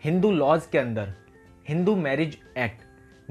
Hindu laws के अंदर Hindu marriage act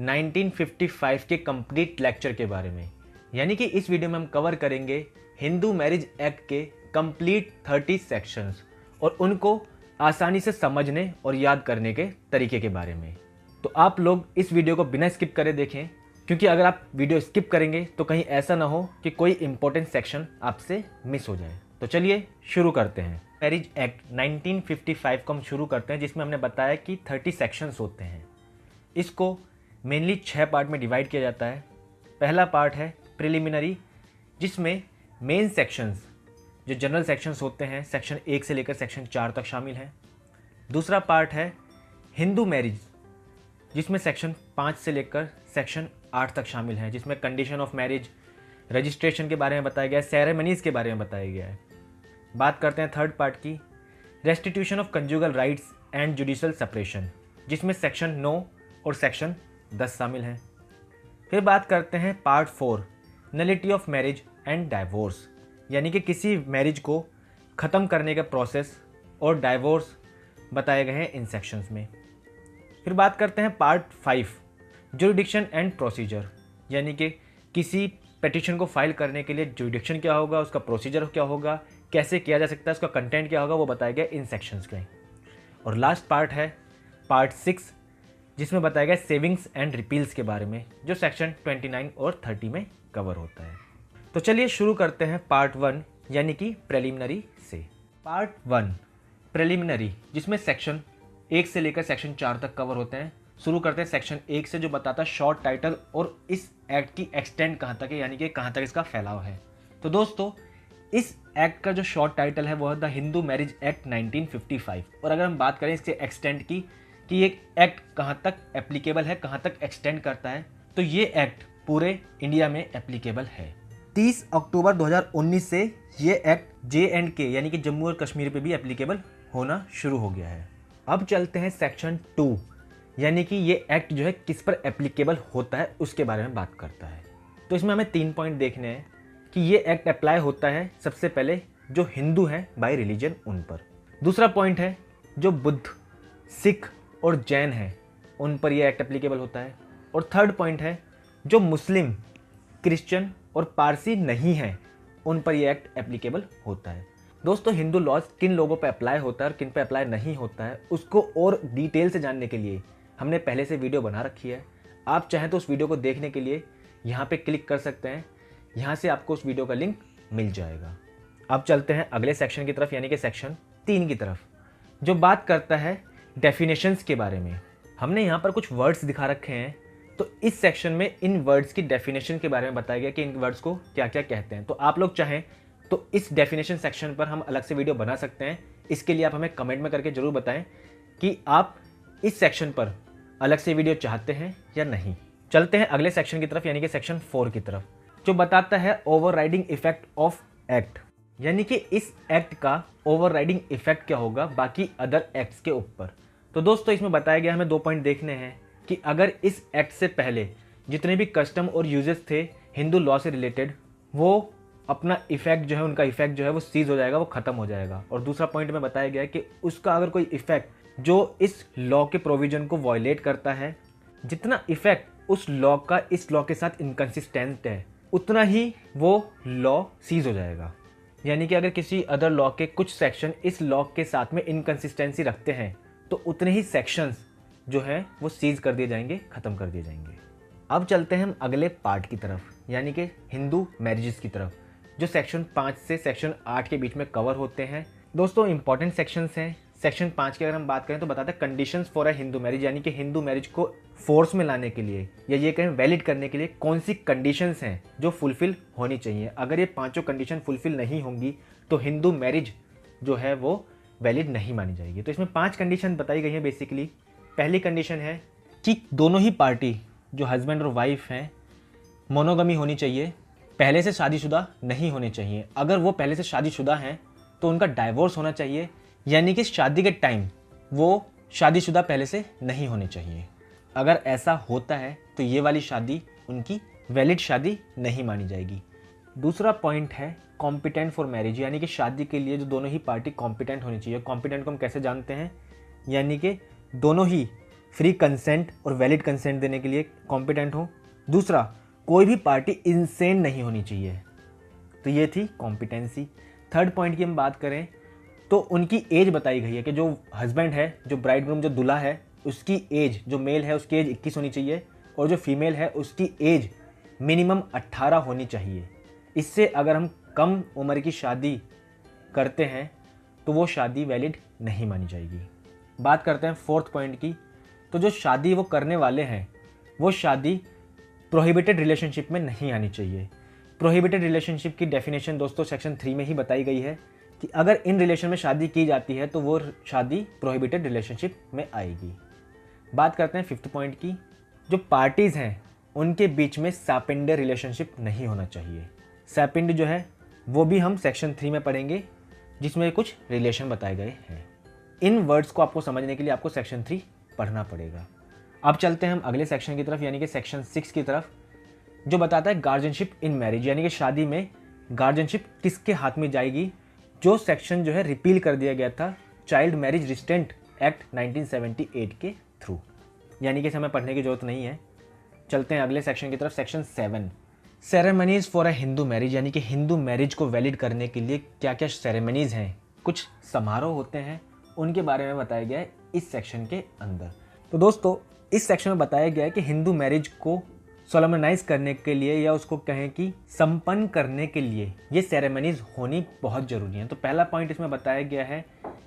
1955 के कंप्लीट लेक्चर के बारे में। यानी कि इस वीडियो में हम कवर करेंगे हिंदू मैरिज एक्ट के कंप्लीट 30 सेक्शंस और उनको आसानी से समझने और याद करने के तरीके के बारे में। तो आप लोग इस वीडियो को बिना स्किप करे देखें, क्योंकि अगर आप वीडियो स्किप करेंगे तो कहीं ऐसा ना हो कि कोई इंपॉर्टेंट सेक्शन आपसे मिस हो जाए। तो चलिए शुरू करते हैं। मैरिज एक्ट 1955 को हम शुरू करते हैं, जिसमें हमने बताया कि 30 सेक्शंस होते हैं। इसको मेनली 6 पार्ट में डिवाइड किया जाता है। पहला पार्ट है प्रिलिमिनरी, जिसमें मेन सेक्शंस जो जनरल सेक्शंस होते हैं सेक्शन 1 से लेकर सेक्शन 4 तक शामिल हैं। दूसरा पार्ट है हिंदू मैरिज, जिसमें सेक्शन 5 से लेकर सेक्शन 8 तक शामिल हैं, जिसमें कंडीशन ऑफ मैरिज, रजिस्ट्रेशन के बारे में बताया गया है, सेरेमनीज़ के बारे में बताया गया है। बात करते हैं थर्ड पार्ट की, restitution of conjugal rights and judicial separation, जिसमें सेक्शन 9 और सेक्शन 10 शामिल हैं। फिर बात करते हैं part 4, nullity of marriage and divorce, यानी कि किसी मैरिज को ख़त्म करने का प्रोसेस और डाइवोर्स बताए गए हैं इन सेक्शंस में। फिर बात करते हैं पार्ट 5, जुरिडिक्शन एंड प्रोसीजर, यानी कि किसी पिटीशन को फाइल करने के लिए जुरिडिक्शन क्या होगा, उसका प्रोसीजर क्या होगा, कैसे किया जा सकता है, उसका कंटेंट क्या होगा, वो बताया गया इन सेक्शंस में। और लास्ट पार्ट है पार्ट 6, जिसमें बताया गया सेविंग्स एंड रिपील्स के बारे में, जो सेक्शन 29 और 30 में कवर होता है। तो चलिए शुरू करते हैं पार्ट 1 यानी कि प्रिलिमिनरी से। पार्ट 1 प्रिलिमिनरी, जिसमें सेक्शन 1 से लेकर सेक्शन 4 तक कवर होते हैं। शुरू करते हैं सेक्शन 1 से, जो बताता है शॉर्ट टाइटल और इस एक्ट की एक्सटेंड कहाँ तक है, यानी कि कहाँ तक इसका फैलाव है। तो दोस्तों, इस एक्ट का जो शॉर्ट टाइटल है वो है द हिंदू मैरिज एक्ट 1955। और अगर हम बात करें इसके एक्सटेंड की कि ये एक्ट कहाँ तक एप्लीकेबल है, कहाँ तक एक्सटेंड करता है, तो ये एक्ट पूरे इंडिया में एप्लीकेबल है। 30 अक्टूबर 2019 से ये एक्ट J&K यानी कि जम्मू और कश्मीर पे भी एप्लीकेबल होना शुरू हो गया है। अब चलते हैं सेक्शन 2, यानी कि ये एक्ट जो है किस पर एप्लीकेबल होता है उसके बारे में बात करता है। तो इसमें हमें 3 पॉइंट देखने हैं कि ये एक्ट अप्लाई होता है सबसे पहले जो हिंदू हैं बाय रिलीजन उन पर। दूसरा पॉइंट है जो बुद्ध, सिख और जैन हैं उन पर यह एक्ट एप्लीकेबल होता है। और थर्ड पॉइंट है जो मुस्लिम, क्रिश्चियन और पारसी नहीं हैं उन पर यह एक्ट एप्लीकेबल होता है। दोस्तों, हिंदू लॉज किन लोगों पर अप्लाई होता है और किन पर अप्लाई नहीं होता है उसको और डिटेल से जानने के लिए हमने पहले से वीडियो बना रखी है। आप चाहें तो उस वीडियो को देखने के लिए यहाँ पे क्लिक कर सकते हैं, यहाँ से आपको उस वीडियो का लिंक मिल जाएगा। अब चलते हैं अगले सेक्शन की तरफ, यानी कि सेक्शन 3 की तरफ, जो बात करता है डेफिनेशंस के बारे में। हमने यहाँ पर कुछ वर्ड्स दिखा रखे हैं, तो इस सेक्शन में इन वर्ड्स की डेफिनेशन के बारे में बताया गया कि इन वर्ड्स को क्या क्या कहते हैं। तो आप लोग चाहें तो इस डेफिनेशन सेक्शन पर हम अलग से वीडियो बना सकते हैं। इसके लिए आप हमें कमेंट में करके ज़रूर बताएं कि आप इस सेक्शन पर अलग से वीडियो चाहते हैं या नहीं। चलते हैं अगले सेक्शन की तरफ, यानी कि सेक्शन 4 की तरफ, जो बताता है ओवरराइडिंग इफेक्ट ऑफ एक्ट, यानी कि इस एक्ट का ओवरराइडिंग इफेक्ट क्या होगा बाकी अदर एक्ट्स के ऊपर। तो दोस्तों, इसमें बताया गया हमें 2 पॉइंट देखने हैं कि अगर इस एक्ट से पहले जितने भी कस्टम और यूजेस थे हिंदू लॉ से रिलेटेड, वो अपना इफेक्ट जो है, उनका इफेक्ट जो है वो सीज हो जाएगा, वो खत्म हो जाएगा। और दूसरा पॉइंट में बताया गया है कि उसका अगर कोई इफेक्ट जो इस लॉ के प्रोविजन को वॉयलेट करता है, जितना इफेक्ट उस लॉ का इस लॉ के साथ इनकंसिस्टेंट है, उतना ही वो लॉ सीज हो जाएगा। यानी कि अगर किसी अदर लॉ के कुछ सेक्शन इस लॉ के साथ में इनकंसिस्टेंसी रखते हैं, तो उतने ही सेक्शंस जो है वो सीज कर दिए जाएंगे, ख़त्म कर दिए जाएंगे। अब चलते हैं हम अगले पार्ट की तरफ, यानी कि हिंदू मैरिजेस की तरफ, जो सेक्शन 5 से सेक्शन 8 के बीच में कवर होते हैं। दोस्तों, इंपॉर्टेंट सेक्शंस हैं। सेक्शन 5 की अगर हम बात करें तो बताता है conditions for a Hindu marriage, यानी कि हिंदू मैरिज को फोर्स में लाने के लिए या ये कहें वैलिड करने के लिए कौन सी कंडीशंस हैं जो फुलफिल होनी चाहिए। अगर ये 5 कंडीशन फुलफिल नहीं होंगी तो हिंदू मैरिज जो है वो वैलिड नहीं मानी जाएगी। तो इसमें 5 कंडीशन बताई गई हैं बेसिकली। पहली कंडीशन है कि दोनों ही पार्टी जो हस्बैंड और वाइफ हैं मोनोगमी होनी चाहिए, पहले से शादीशुदा नहीं होने चाहिए। अगर वो पहले से शादीशुदा हैं तो उनका डाइवोर्स होना चाहिए, यानी कि शादी के टाइम वो शादीशुदा पहले से नहीं होने चाहिए। अगर ऐसा होता है तो ये वाली शादी उनकी वैलिड शादी नहीं मानी जाएगी। दूसरा पॉइंट है कॉम्पिटेंट फॉर मैरिज, यानी कि शादी के लिए जो दोनों ही पार्टी कॉम्पिटेंट होनी चाहिए। कॉम्पिटेंट को हम कैसे जानते हैं, यानी कि दोनों ही फ्री कंसेंट और वैलिड कंसेंट देने के लिए कॉम्पिटेंट हो। दूसरा, कोई भी पार्टी इंसेन नहीं होनी चाहिए। तो ये थी कॉम्पिटेंसी। थर्ड पॉइंट की हम बात करें तो उनकी एज बताई गई है कि जो हस्बैंड है, जो ब्राइड ग्रूम, जो दूल्हा है, उसकी एज, जो मेल है उसकी एज 21 होनी चाहिए और जो फीमेल है उसकी एज मिनिमम 18 होनी चाहिए। इससे अगर हम कम उम्र की शादी करते हैं तो वो शादी वैलिड नहीं मानी जाएगी। बात करते हैं फोर्थ पॉइंट की। तो जो शादी वो करने वाले हैं वो शादी प्रोहिबिटेड रिलेशनशिप में नहीं आनी चाहिए। प्रोहिबिटेड रिलेशनशिप की डेफिनेशन दोस्तों सेक्शन 3 में ही बताई गई है कि अगर इन रिलेशन में शादी की जाती है तो वो शादी प्रोहिबिटेड रिलेशनशिप में आएगी। बात करते हैं फिफ्थ पॉइंट की। जो पार्टीज़ हैं उनके बीच में सापेंडर रिलेशनशिप नहीं होना चाहिए। सापेंड जो है वो भी हम सेक्शन 3 में पढ़ेंगे, जिसमें कुछ रिलेशन बताए गए हैं। इन वर्ड्स को आपको समझने के लिए आपको सेक्शन 3 पढ़ना पड़ेगा। अब चलते हैं हम अगले सेक्शन की तरफ, यानी कि सेक्शन 6 की तरफ, जो बताता है गार्जियनशिप इन मैरिज, यानी कि शादी में गार्जियनशिप किसके हाथ में जाएगी। जो सेक्शन जो है रिपील कर दिया गया था चाइल्ड मैरिज रिस्ट्रेंट एक्ट 1978 के थ्रू, यानी कि इसे हमें पढ़ने की जरूरत नहीं है। चलते हैं अगले सेक्शन की तरफ, section 7, ceremonies for a Hindu marriage, यानी कि हिंदू मैरिज को वैलिड करने के लिए क्या क्या सेरेमनीज हैं, कुछ समारोह होते हैं, उनके बारे में बताया गया है इस सेक्शन के अंदर। तो दोस्तों इस सेक्शन में बताया गया है कि हिंदू मैरिज को सोलमनाइज करने के लिए या उसको कहें कि संपन्न करने के लिए ये सेरेमनीज होनी बहुत ज़रूरी है। तो पहला पॉइंट इसमें बताया गया है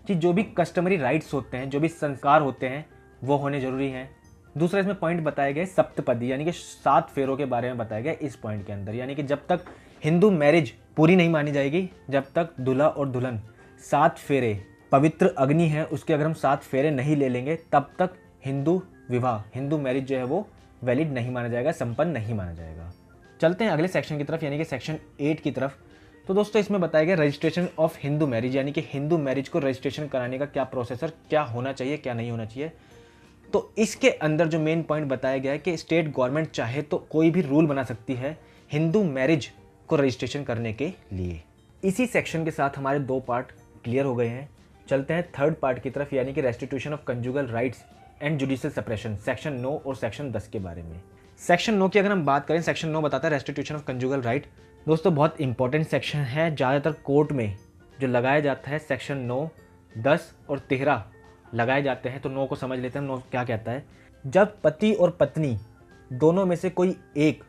कि जो भी कस्टमरी राइट्स होते हैं, जो भी संस्कार होते हैं वो होने ज़रूरी हैं। दूसरा इसमें पॉइंट बताया गया है सप्तपदी, यानी कि 7 फेरों के बारे में बताया गया इस पॉइंट के अंदर, यानी कि जब तक हिंदू मैरिज पूरी नहीं मानी जाएगी, जब तक दूल्हा और दुल्हन 7 फेरे, पवित्र अग्नि है उसके अगर हम 7 फेरे नहीं ले लेंगे तब तक हिंदू विवाह, हिंदू मैरिज जो है वो वैलिड नहीं माना जाएगा, संपन्न नहीं माना जाएगा। चलते हैं अगले सेक्शन की तरफ, यानी कि सेक्शन 8 की तरफ। तो दोस्तों इसमें बताया गया रजिस्ट्रेशन ऑफ हिंदू मैरिज, यानी कि हिंदू मैरिज को रजिस्ट्रेशन कराने का क्या प्रोसेसर, क्या होना चाहिए, क्या नहीं होना चाहिए। तो इसके अंदर जो मेन पॉइंट बताया गया है कि स्टेट गवर्नमेंट चाहे तो कोई भी रूल बना सकती है हिंदू मैरिज को रजिस्ट्रेशन करने के लिए। इसी सेक्शन के साथ हमारे 2 पार्ट क्लियर हो गए हैं। चलते हैं थर्ड पार्ट की तरफ, यानी कि restitution of conjugal rights and judicial separation, section 9 और सेक्शन 10 के बारे में। सेक्शन 9 की अगर हम बात करें, सेक्शन 9 बताता है रेस्टिट्यूशन ऑफ कंजुगल राइट। दोस्तों बहुत इंपॉर्टेंट सेक्शन है, ज़्यादातर कोर्ट में जो लगाया जाता है सेक्शन 9, 10 और 13 लगाए जाते हैं। तो 9 को समझ लेते हैं। 9 क्या कहता है, जब पति और पत्नी दोनों में से कोई एक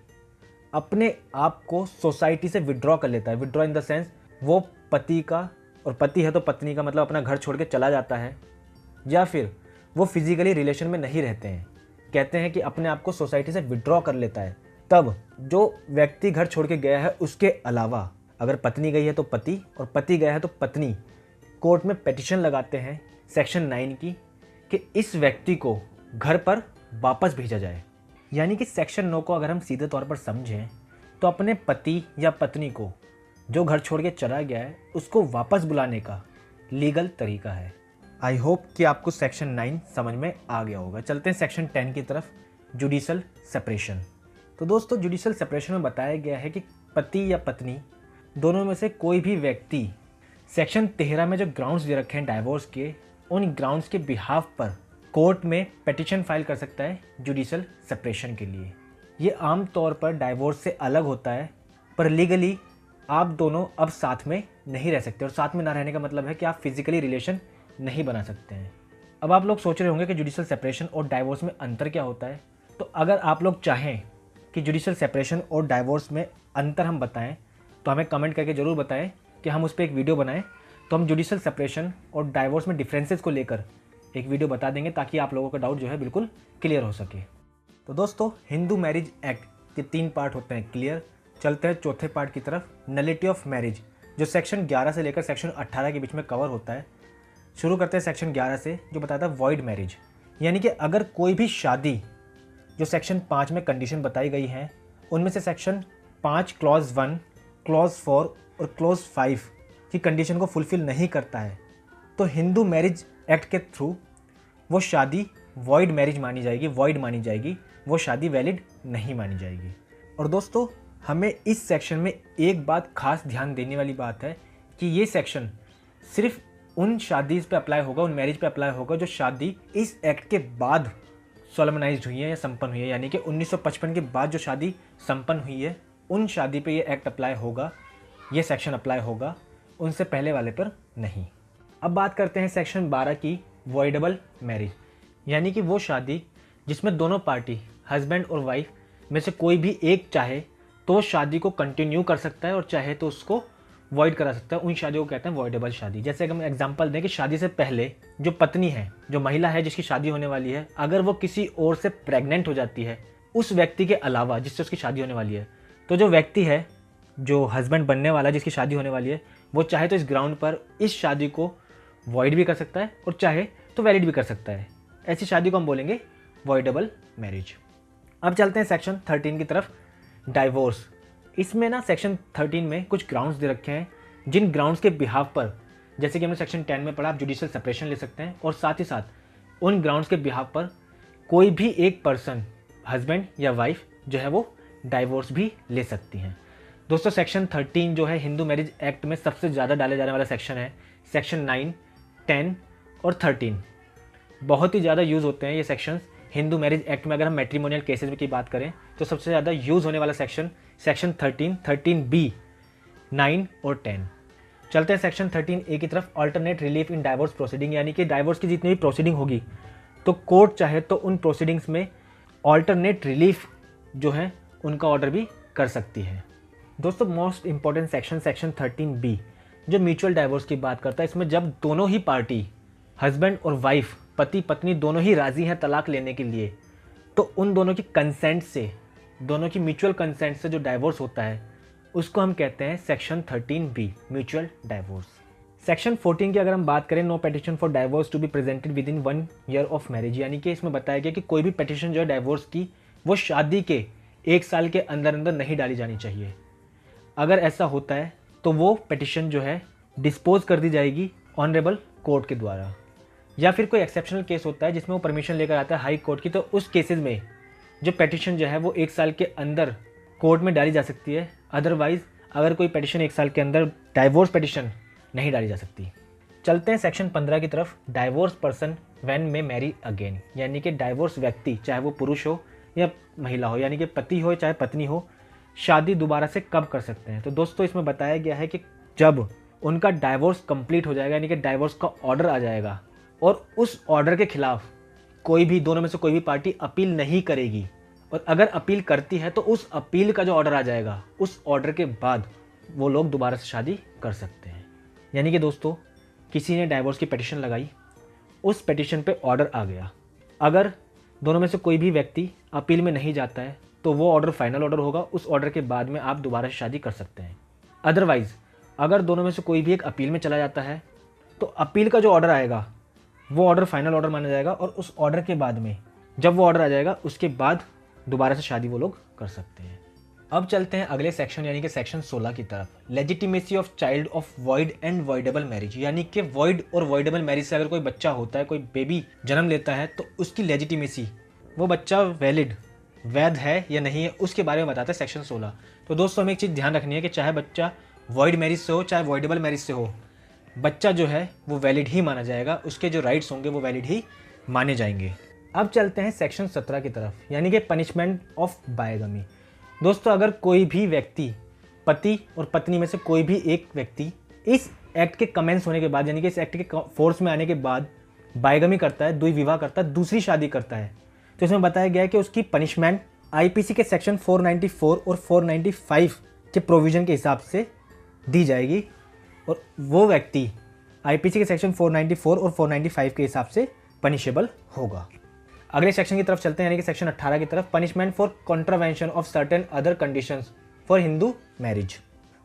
अपने आप को सोसाइटी से विड्रॉ कर लेता है, विड्रॉ इन द सेंस वो पति का, और पति है तो पत्नी का मतलब अपना घर छोड़ के चला जाता है, या फिर वो फिजिकली रिलेशन में नहीं रहते हैं, कहते हैं कि अपने आप को सोसाइटी से विड्रॉ कर लेता है, तब जो व्यक्ति घर छोड़ के गया है उसके अलावा अगर पत्नी गई है तो पति और पति गया है तो पत्नी कोर्ट में पिटीशन लगाते हैं सेक्शन 9 की कि इस व्यक्ति को घर पर वापस भेजा जाए। यानी कि सेक्शन 9 को अगर हम सीधे तौर पर समझें तो अपने पति या पत्नी को जो घर छोड़ के चला गया है उसको वापस बुलाने का लीगल तरीका है। आई होप कि आपको सेक्शन 9 समझ में आ गया होगा। चलते हैं सेक्शन 10 की तरफ, जुडिशल सेपरेशन। तो दोस्तों जुडिशल सेपरेशन में बताया गया है कि पति या पत्नी दोनों में से कोई भी व्यक्ति सेक्शन 13 में जो ग्राउंड्स दे रखे हैं डाइवोर्स के, उन ग्राउंड्स के बिहाफ पर कोर्ट में पिटीशन फाइल कर सकता है जुडिशल सेपरेशन के लिए। ये आम तौर पर डाइवोर्स से अलग होता है, पर लीगली आप दोनों अब साथ में नहीं रह सकते, और साथ में ना रहने का मतलब है कि आप फिजिकली रिलेशन नहीं बना सकते हैं। अब आप लोग सोच रहे होंगे कि जुडिशल सेपरेशन और डाइवोर्स में अंतर क्या होता है। तो अगर आप लोग चाहें कि जुडिशल सेपरेशन और डाइवोर्स में अंतर हम बताएं तो हमें कमेंट करके ज़रूर बताएं कि हम उस पर एक वीडियो बनाएं। तो हम जुडिशल सेपरेशन और डाइवोर्स में डिफरेंसेस को लेकर एक वीडियो बता देंगे ताकि आप लोगों का डाउट जो है बिल्कुल क्लियर हो सके। तो दोस्तों हिंदू मैरिज एक्ट के 3 पार्ट होते हैं क्लियर। चलते हैं चौथे पार्ट की तरफ, नलिटी ऑफ मैरिज, जो सेक्शन 11 से लेकर सेक्शन 18 के बीच में कवर होता है। शुरू करते हैं सेक्शन 11 से, जो बताता है वॉइड मैरिज, यानी कि अगर कोई भी शादी जो सेक्शन 5 में कंडीशन बताई गई हैं उनमें से सेक्शन 5 क्लॉज 1, क्लॉज 4 और क्लॉज 5 की कंडीशन को फुलफिल नहीं करता है तो हिंदू मैरिज एक्ट के थ्रू वो शादी वॉइड मैरिज मानी जाएगी, वॉइड मानी जाएगी, वो शादी वैलिड नहीं मानी जाएगी। और दोस्तों हमें इस सेक्शन में एक बात खास ध्यान देने वाली बात है कि ये सेक्शन सिर्फ उन शादी पे अप्लाई होगा, उन मैरिज पे अप्लाई होगा जो शादी इस एक्ट के बाद सोलमनाइज हुई है या संपन्न हुई है, यानी कि 1955 के बाद जो शादी संपन्न हुई है उन शादी पे ये एक्ट अप्लाई होगा, ये सेक्शन अप्लाई होगा, उनसे पहले वाले पर नहीं। अब बात करते हैं सेक्शन 12 की, वॉइडेबल मैरिज, यानी कि वो शादी जिसमें दोनों पार्टी हस्बैंड और वाइफ में से कोई भी एक चाहे तो शादी को कंटिन्यू कर सकता है और चाहे तो उसको वॉइड करा सकता है। उन शादियों को कहते हैं वॉइडेबल शादी। जैसे अगर हम एग्जांपल दें कि शादी से पहले जो पत्नी है, जो महिला है जिसकी शादी होने वाली है, अगर वो किसी और से प्रेग्नेंट हो जाती है उस व्यक्ति के अलावा जिससे उसकी शादी होने वाली है, तो जो व्यक्ति है, जो हस्बैंड बनने वाला जिसकी शादी होने वाली है, वो चाहे तो इस ग्राउंड पर इस शादी को वॉइड भी कर सकता है और चाहे तो वैलिड भी कर सकता है। ऐसी शादी को हम बोलेंगे वॉइडेबल मैरिज। अब चलते हैं सेक्शन 13 की तरफ, डाइवोर्स। इसमें ना सेक्शन 13 में कुछ ग्राउंड्स दे रखे हैं, जिन ग्राउंड्स के बिहाफ पर, जैसे कि हमने सेक्शन 10 में पढ़ा, आप जुडिशियल सेपरेशन ले सकते हैं, और साथ ही साथ उन ग्राउंड्स के बिहाफ पर कोई भी एक पर्सन, हस्बैंड या वाइफ जो है वो डाइवोर्स भी ले सकती हैं। दोस्तों सेक्शन 13 जो है हिंदू मैरिज एक्ट में सबसे ज़्यादा डाले जाने वाला सेक्शन है। सेक्शन 9, 10 और 13 बहुत ही ज़्यादा यूज़ होते हैं ये सेक्शंस हिंदू मैरिज एक्ट में। अगर हम मैट्रिमोनियल केसेस की बात करें तो सबसे ज़्यादा यूज़ होने वाला सेक्शन 13, 13B, 9 और 10। चलते हैं सेक्शन 13A की तरफ, alternate relief in divorce proceeding, यानी कि डाइवोर्स की जितनी भी प्रोसीडिंग होगी तो कोर्ट चाहे तो उन प्रोसीडिंग्स में अल्टरनेट रिलीफ जो है उनका ऑर्डर भी कर सकती है। दोस्तों मोस्ट इंपॉर्टेंट सेक्शन 13B जो म्यूचुअल डाइवोर्स की बात करता है। इसमें जब दोनों ही पार्टी, हस्बैंड और वाइफ, पति पत्नी दोनों ही राज़ी हैं तलाक लेने के लिए, तो उन दोनों की कंसेंट से, दोनों की म्यूचुअल कंसेंट से जो डाइवोर्स होता है उसको हम कहते हैं section 13B, mutual divorce. Section 14 की अगर हम बात करें, no petition for divorce to be presented within 1 year of marriage, यानी कि इसमें बताया गया कि कोई भी पेटिशन जो है डाइवोर्स की वो शादी के 1 साल के अंदर अंदर नहीं डाली जानी चाहिए। अगर ऐसा होता है तो वो पेटिशन जो है डिस्पोज कर दी जाएगी ऑनरेबल कोर्ट के द्वारा, या फिर कोई एक्सेप्शनल केस होता है जिसमें वो परमिशन लेकर आता है हाई कोर्ट की, तो उस केसेस में जो पेटिशन जो है वो 1 साल के अंदर कोर्ट में डाली जा सकती है। अदरवाइज अगर कोई पेटिशन 1 साल के अंदर, डाइवोर्स पेटिशन नहीं डाली जा सकती। चलते हैं सेक्शन 15 की तरफ, डाइवोर्स पर्सन व्हेन में मैरी अगेन, यानी कि डाइवोर्स व्यक्ति चाहे वो पुरुष हो या महिला हो, यानी कि पति हो चाहे पत्नी हो, शादी दोबारा से कब कर सकते हैं। तो दोस्तों इसमें बताया गया है कि जब उनका डाइवोर्स कंप्लीट हो जाएगा, यानी कि डाइवोर्स का ऑर्डर आ जाएगा और उस ऑर्डर के खिलाफ कोई भी, दोनों में से कोई भी पार्टी अपील नहीं करेगी, और अगर अपील करती है तो उस अपील का जो ऑर्डर आ जाएगा उस ऑर्डर के बाद वो लोग दोबारा से शादी कर सकते हैं। यानी कि दोस्तों किसी ने डाइवोर्स की पिटीशन लगाई, उस पिटीशन पे ऑर्डर आ गया, अगर दोनों में से कोई भी व्यक्ति अपील में नहीं जाता है तो वो ऑर्डर फाइनल ऑर्डर होगा, उस ऑर्डर के बाद में आप दोबारा से शादी कर सकते हैं। अदरवाइज अगर दोनों में से कोई भी एक अपील में चला जाता है तो अपील का जो ऑर्डर आएगा वो ऑर्डर फाइनल ऑर्डर माना जाएगा, और उस ऑर्डर के बाद में जब वो ऑर्डर आ जाएगा उसके बाद दोबारा से शादी वो लोग कर सकते हैं। अब चलते हैं अगले सेक्शन यानी कि सेक्शन 16 की तरफ, legitimacy of child of void and voidable marriage, यानी कि वॉइड और वॉइडेबल मैरिज से अगर कोई बच्चा होता है, कोई बेबी जन्म लेता है, तो उसकी लेजिटिमेसी, वो बच्चा वैलिड, वैध है या नहीं है, उसके बारे में बताता है सेक्शन 16। तो दोस्तों हमें एक चीज़ ध्यान रखनी है कि चाहे बच्चा वॉइड मैरिज से हो चाहे वॉइडेबल मैरिज से हो, बच्चा जो है वो वैलिड ही माना जाएगा, उसके जो राइट्स होंगे वो वैलिड ही माने जाएंगे। अब चलते हैं सेक्शन 17 की तरफ, यानी कि पनिशमेंट ऑफ बायगमी। दोस्तों अगर कोई भी व्यक्ति, पति और पत्नी में से कोई भी एक व्यक्ति इस एक्ट के कमेंस होने के बाद, यानी कि इस एक्ट के फोर्स में आने के बाद बायगमी करता है, द्विविवाह करता है, दूसरी शादी करता है, तो इसमें बताया गया है कि उसकी पनिशमेंट आईपीसी के सेक्शन 494 और 495 के प्रोविजन के हिसाब से दी जाएगी, और वो व्यक्ति आईपीसी के सेक्शन 494 और 495 के हिसाब से पनिशेबल होगा। अगले सेक्शन की तरफ चलते हैं, यानी कि सेक्शन 18 की तरफ, punishment for contravention of certain other conditions for Hindu marriage.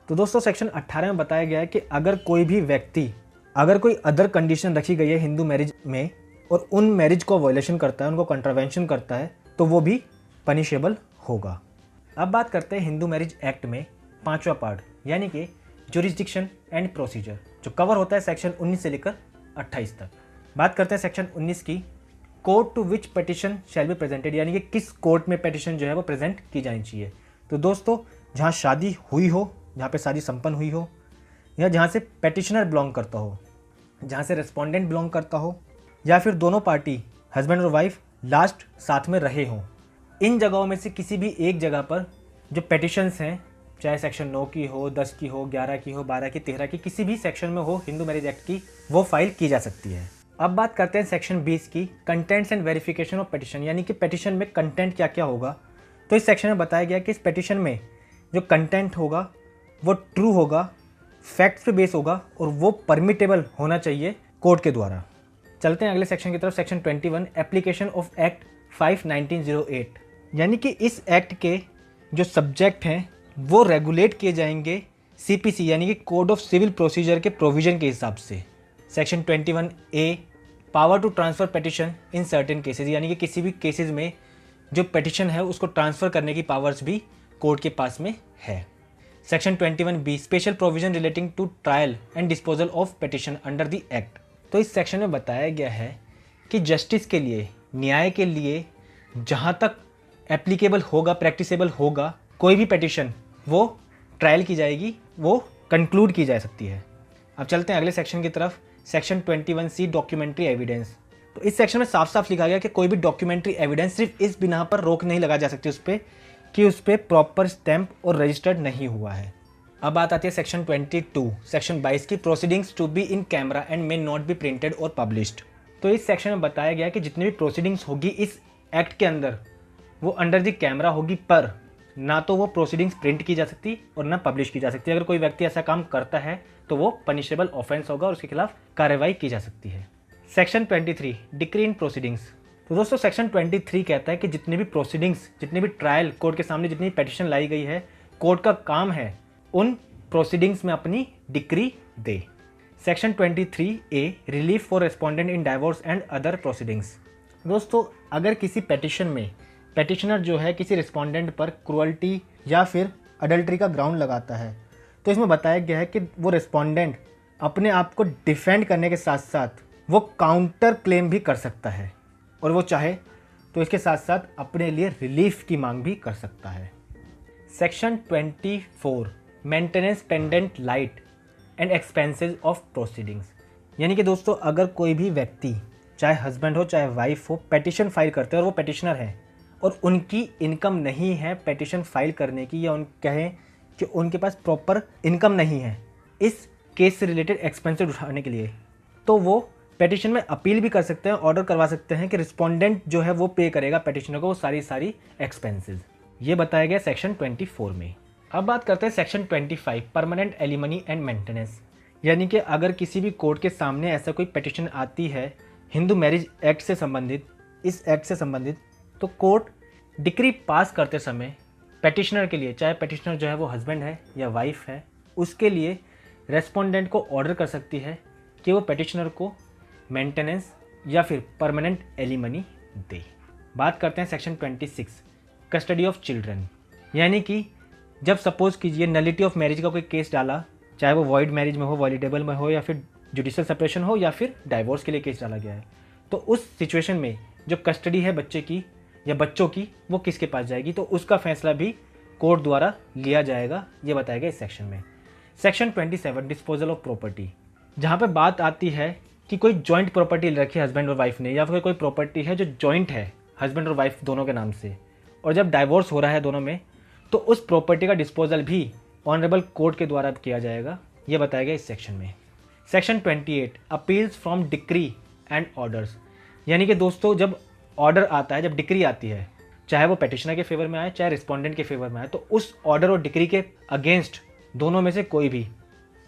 तो दोस्तों सेक्शन 18 में बताया गया है कि अगर कोई भी व्यक्ति, अगर कोई अदर कंडीशन रखी गई है हिंदू मैरिज में और उन मैरिज को वायलेशन करता है, उनको कॉन्ट्रावेंशन करता है, तो वो भी पनिशेबल होगा। अब बात करते हैं हिंदू मैरिज एक्ट में 5वां पार्ट, यानी कि जुरिस्डिक्शन एंड प्रोसीजर, जो कवर होता है सेक्शन 19 से लेकर 28 तक। बात करते हैं सेक्शन 19 की, court to which petition shall be presented, यानी कि किस कोर्ट में पिटिशन जो है वो प्रेजेंट की जानी चाहिए। तो दोस्तों जहाँ शादी हुई हो, जहाँ पे शादी संपन्न हुई हो, या जहाँ से पिटिशनर बिलोंग करता हो, जहाँ से रेस्पोंडेंट बिलोंग करता हो या फिर दोनों पार्टी हस्बैंड और वाइफ लास्ट साथ में रहे हों। इन जगहों में से किसी भी एक जगह पर जो पेटिशंस हैं, चाहे सेक्शन 9 की हो, 10 की हो, 11 की हो, 12 की, 13 की, किसी भी सेक्शन में हो हिंदू मैरिज एक्ट की, वो फाइल की जा सकती है। अब बात करते हैं सेक्शन 20 की, contents and verification of petition, यानी कि पेटिशन में कंटेंट क्या क्या होगा। तो इस सेक्शन में बताया गया कि इस पेटिशन में जो कंटेंट होगा वो ट्रू होगा, फैक्ट्स पे बेस होगा और वो परमिटेबल होना चाहिए कोर्ट के द्वारा। चलते हैं अगले सेक्शन की तरफ, सेक्शन 21, एप्लीकेशन ऑफ एक्ट 5/1908, यानी कि इस एक्ट के जो सब्जेक्ट हैं वो रेगुलेट किए जाएंगे सीपीसी यानी कि कोड ऑफ सिविल प्रोसीजर के प्रोविजन के हिसाब से। Section 21A, power to transfer petition in certain cases, यानी कि किसी भी केसेस में जो पेटिशन है उसको ट्रांसफ़र करने की पावर्स भी कोर्ट के पास में है। Section 21B, special provision relating to trial and disposal of petition under the act. तो इस सेक्शन में बताया गया है कि जस्टिस के लिए, न्याय के लिए जहाँ तक एप्लीकेबल होगा, प्रैक्टिसेबल होगा, कोई भी पेटिशन वो ट्रायल की जाएगी, वो कंक्लूड की जा सकती है। अब चलते हैं अगले सेक्शन की तरफ, सेक्शन 21C, डॉक्यूमेंट्री एविडेंस। तो इस सेक्शन में साफ साफ लिखा गया कि कोई भी डॉक्यूमेंट्री एविडेंस सिर्फ इस बिना पर रोक नहीं लगा जा सकती उस पर कि उस पर प्रॉपर स्टैंप और रजिस्टर्ड नहीं हुआ है। अब बात आती है सेक्शन 22, सेक्शन 22 की, proceedings to be in camera and may not be printed और पब्लिश्ड। तो इस सेक्शन में बताया गया कि जितनी भी प्रोसीडिंग्स होगी इस एक्ट के अंदर वो अंडर द कैमरा होगी, पर ना तो वो प्रोसीडिंग्स प्रिंट की जा सकती और ना पब्लिश की जा सकती। अगर कोई व्यक्ति ऐसा काम करता है तो वो पनिशेबल ऑफेंस होगा और उसके खिलाफ कार्रवाई की जा सकती है। सेक्शन 23, डिक्री इन प्रोसीडिंग्स। तो दोस्तों सेक्शन 23 कहता है कि जितनी भी प्रोसीडिंग्स, जितनी भी ट्रायल कोर्ट के सामने, जितनी पेटिशन लाई गई है, कोर्ट का काम है उन प्रोसीडिंग्स में अपनी decree they. Section 23A, relief for respondent in divorce and other proceedings. दोस्तों अगर किसी पेटिशन में पेटिशनर जो है किसी रिस्पोंडेंट पर क्रुअल्टी या फिर अडल्ट्री का ग्राउंड लगाता है, तो इसमें बताया गया है कि वो रिस्पोंडेंट अपने आप को डिफेंड करने के साथ साथ वो काउंटर क्लेम भी कर सकता है और वो चाहे तो इसके साथ साथ अपने लिए रिलीफ की मांग भी कर सकता है। Section 24, maintenance pendant light and expenses of proceedings, यानी कि दोस्तों अगर कोई भी व्यक्ति, चाहे हस्बैंड हो चाहे वाइफ हो, पेटिशन फाइल करते हैं और वो पेटिशनर है और उनकी इनकम नहीं है पेटिशन फाइल करने की, या उन कहें कि उनके पास प्रॉपर इनकम नहीं है इस केस से रिलेटेड एक्सपेंसेस उठाने के लिए, तो वो पेटिशन में अपील भी कर सकते हैं, ऑर्डर करवा सकते हैं कि रिस्पोंडेंट जो है वो पे करेगा पेटिशनर को वो सारी एक्सपेंसेस। ये बताया गया सेक्शन 24 में। अब बात करते हैं section 25, permanent alimony and maintenance, यानी कि अगर किसी भी कोर्ट के सामने ऐसा कोई पेटिशन आती है हिंदू मैरिज एक्ट से संबंधित, इस एक्ट से संबंधित, तो कोर्ट डिक्री पास करते समय पेटिशनर के लिए, चाहे पेटिशनर जो है वो हस्बैंड है या वाइफ है, उसके लिए रेस्पोंडेंट को ऑर्डर कर सकती है कि वो पेटिशनर को मेंटेनेंस या फिर परमानेंट एलिमनी दे। बात करते हैं सेक्शन 26, कस्टडी ऑफ चिल्ड्रन, यानी कि जब सपोज कीजिए नलिटी ऑफ मैरिज का कोई केस डाला, चाहे वो वॉइड मैरिज में हो, वॉलिडेबल में हो, या फिर जुडिशियल सेपरेशन हो, या फिर डाइवोर्स के लिए केस डाला गया है, तो उस सिचुएशन में जो कस्टडी है बच्चे की या बच्चों की वो किसके पास जाएगी, तो उसका फैसला भी कोर्ट द्वारा लिया जाएगा, ये बताया गया इस सेक्शन में। सेक्शन 27, डिस्पोजल ऑफ प्रॉपर्टी, जहाँ पे बात आती है कि कोई जॉइंट प्रॉपर्टी रखी है हस्बैंड और वाइफ ने, या फिर कोई प्रॉपर्टी है जो जॉइंट है हस्बैंड और वाइफ दोनों के नाम से, और जब डाइवोर्स हो रहा है दोनों में, तो उस प्रॉपर्टी का डिस्पोजल भी ऑनरेबल कोर्ट के द्वारा किया जाएगा, ये बताया गया इस सेक्शन में। Section 28, appeals from decree and orders, यानी कि दोस्तों जब ऑर्डर आता है, जब डिक्री आती है, चाहे वो पेटिशनर के फेवर में आए चाहे रिस्पोंडेंट के फेवर में आए, तो उस ऑर्डर और डिक्री के अगेंस्ट दोनों में से कोई भी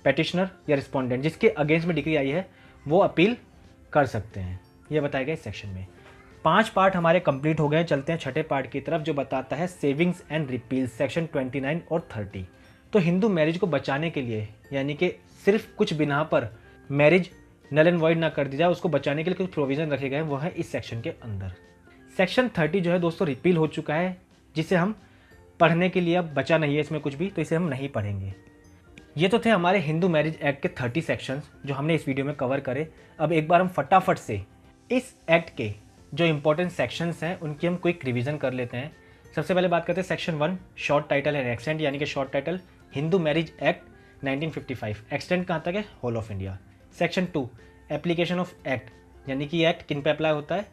पेटिशनर या रिस्पोंडेंट जिसके अगेंस्ट में डिक्री आई है वो अपील कर सकते हैं, ये बताया गया इस सेक्शन में। 5 पार्ट हमारे कंप्लीट हो गए। चलते हैं छठे पार्ट की तरफ जो बताता है सेविंग्स एंड रिपील, सेक्शन 29 और 30। तो हिंदू मैरिज को बचाने के लिए, यानी कि सिर्फ कुछ बिना पर मैरिज नल एंड वॉइड ना कर दी जाए, उसको बचाने के लिए कुछ प्रोविजन रखे गए हैं, वो है इस सेक्शन के अंदर। सेक्शन 30 जो है दोस्तों रिपील हो चुका है, जिसे हम पढ़ने के लिए अब बचा नहीं है इसमें कुछ भी, तो इसे हम नहीं पढ़ेंगे। ये तो थे हमारे हिंदू मैरिज एक्ट के 30 सेक्शंस जो हमने इस वीडियो में कवर करे। अब एक बार हम फटाफट से इस एक्ट के जो इंपॉर्टेंट सेक्शंस हैं उनकी हम क्विक रिवीजन कर लेते हैं। सबसे पहले बात करते हैं section 1, short title and extent, यानी कि short title Hindu marriage act 1955, extent कहाँ तक है, whole of India. Section 2, application of act यानी कि एक्ट किन पे अप्लाई होता है,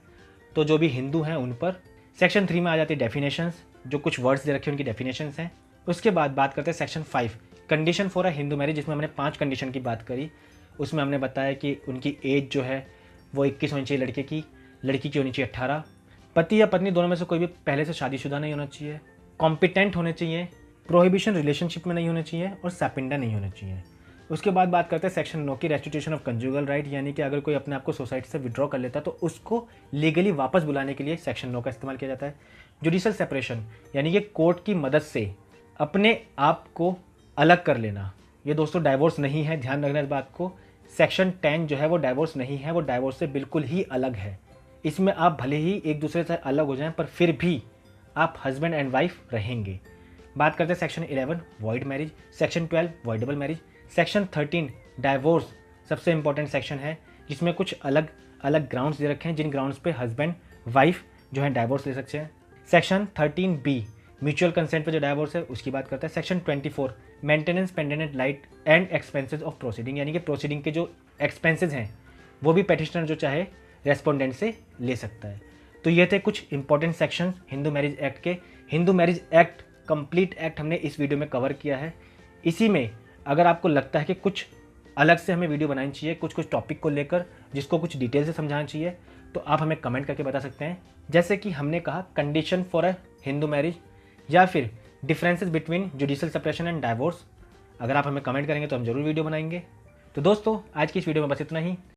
तो जो भी हिंदू हैं उन पर। सेक्शन 3 में आ जाती है डेफिनेशंस, जो कुछ वर्ड्स दे रखे हैं उनकी डेफिनेशंस हैं। उसके बाद बात करते हैं section 5 condition for a Hindu marriage, जिसमें हमने 5 कंडीशन की बात करी। उसमें हमने बताया कि उनकी एज जो है वो 21 होनी चाहिए लड़की की होनी चाहिए 18, पति या पत्नी दोनों में से कोई भी पहले से शादीशुदा नहीं होना चाहिए, कॉम्पिटेंट होने चाहिए, प्रोहिबिशन रिलेशनशिप में नहीं होने चाहिए और सैपिंडा नहीं होने चाहिए। उसके बाद बात करते हैं सेक्शन 9 की रेस्टिट्यूशन ऑफ कंजुगल राइट, यानी कि अगर कोई अपने आप को सोसाइटी से विड्रॉ कर लेता है तो उसको लीगली वापस बुलाने के लिए सेक्शन 9 का इस्तेमाल किया जाता है। जुडिशल सेपरेशन यानी कि कोर्ट की मदद से अपने आप को अलग कर लेना, ये दोस्तों डाइवोर्स नहीं है, ध्यान रखना इस बात को। सेक्शन 10 जो है वो डाइवोर्स नहीं है, वो डाइवोर्स से बिल्कुल ही अलग है। इसमें आप भले ही एक दूसरे से अलग हो जाएं पर फिर भी आप हस्बैंड एंड वाइफ रहेंगे। बात करते हैं section 11 void marriage, section 12 voidable marriage, section 13 divorce सबसे इंपॉर्टेंट सेक्शन है, जिसमें कुछ अलग अलग ग्राउंड्स दे रखे हैं जिन ग्राउंड्स पे हस्बैंड वाइफ जो है डाइवोर्स ले सकते हैं। सेक्शन 13B म्यूचुअल कंसेंट पे जो डाइवोर्स है उसकी बात करता है। Section 24 maintenance pendant light and expenses of proceeding, यानी कि प्रोसीडिंग के जो एक्सपेंसेस हैं वो भी पेटिशनर जो चाहे रेस्पोंडेंट से ले सकता है। तो ये थे कुछ important sections Hindu marriage act के। Hindu marriage act complete act हमने इस वीडियो में कवर किया है। इसी में अगर आपको लगता है कि कुछ अलग से हमें वीडियो बनानी चाहिए कुछ टॉपिक को लेकर, जिसको कुछ डिटेल से समझाना चाहिए, तो आप हमें कमेंट करके बता सकते हैं। जैसे कि हमने कहा condition for a Hindu marriage या फिर differences between judicial separation and divorce, अगर आप हमें कमेंट करेंगे तो हम जरूर वीडियो बनाएंगे। तो दोस्तों आज की इस वीडियो में बस इतना ही।